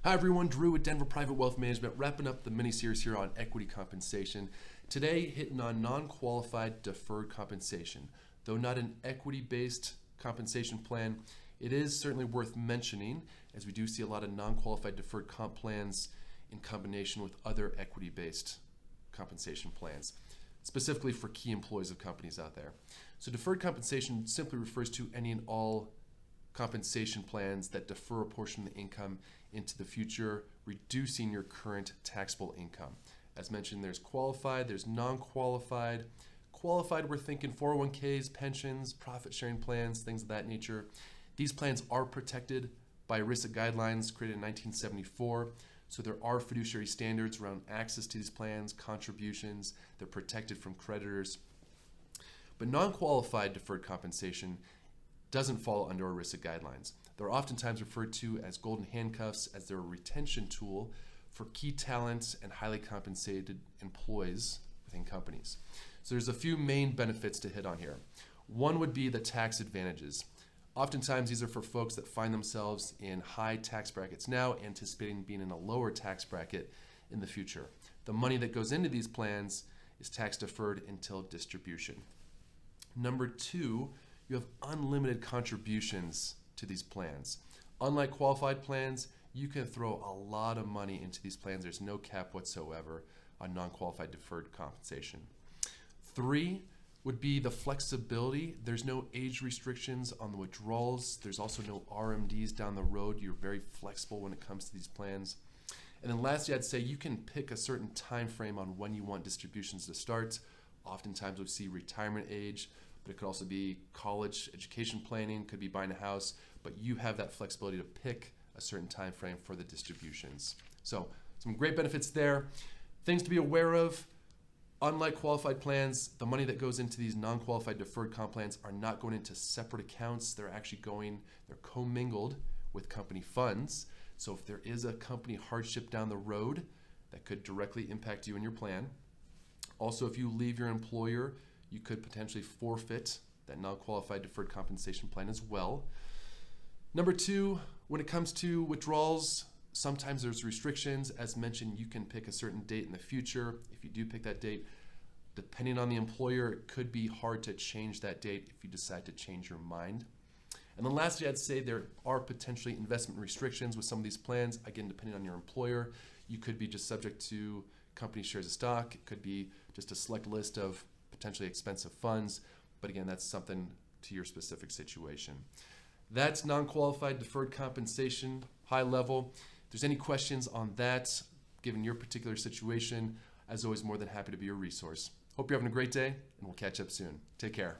Hi everyone, Drew with Denver Private Wealth Management, wrapping up the mini-series here on equity compensation. Today, hitting on non-qualified deferred compensation. Though not an equity-based compensation plan, it is certainly worth mentioning, as we do see a lot of non-qualified deferred comp plans in combination with other equity-based compensation plans, specifically for key employees of companies out there. So deferred compensation simply refers to any and all compensation plans that defer a portion of the income into the future, reducing your current taxable income. As mentioned, there's qualified, there's non-qualified. Qualified, we're thinking 401ks, pensions, profit sharing plans, things of that nature. These plans are protected by ERISA guidelines created in 1974. So there are fiduciary standards around access to these plans, contributions. They're protected from creditors. But non-qualified deferred compensation doesn't fall under ERISA guidelines. They're oftentimes referred to as golden handcuffs, as they're a retention tool for key talent and highly compensated employees within companies. So there's a few main benefits to hit on here. One would be the tax advantages. Oftentimes these are for folks that find themselves in high tax brackets now, anticipating being in a lower tax bracket in the future. The money that goes into these plans is tax deferred until distribution. Number two, you have unlimited contributions to these plans. Unlike qualified plans, you can throw a lot of money into these plans. There's no cap whatsoever on non-qualified deferred compensation. Three would be the flexibility. There's no age restrictions on the withdrawals. There's also no RMDs down the road. You're very flexible when it comes to these plans. And then lastly, I'd say you can pick a certain time frame on when you want distributions to start. Oftentimes we see retirement age, but it could also be college education planning, could be buying a house, but you have that flexibility to pick a certain time frame for the distributions. So some great benefits there. Things to be aware of: unlike qualified plans, the money that goes into these non-qualified deferred comp plans are not going into separate accounts. They're commingled with company funds. So if there is a company hardship down the road, that could directly impact you and your plan. Also, if you leave your employer, you could potentially forfeit that non-qualified deferred compensation plan as well. Number two, when it comes to withdrawals, sometimes there's restrictions. As mentioned, you can pick a certain date in the future. If you do pick that date, depending on the employer, it could be hard to change that date if you decide to change your mind. And then lastly, I'd say there are potentially investment restrictions with some of these plans. Again, depending on your employer, you could be just subject to company shares of stock. It could be just a select list of potentially expensive funds, but again, that's something to your specific situation. That's non-qualified deferred compensation, high level. If there's any questions on that, given your particular situation, as always, more than happy to be your resource. Hope you're having a great day, and we'll catch up soon. Take care.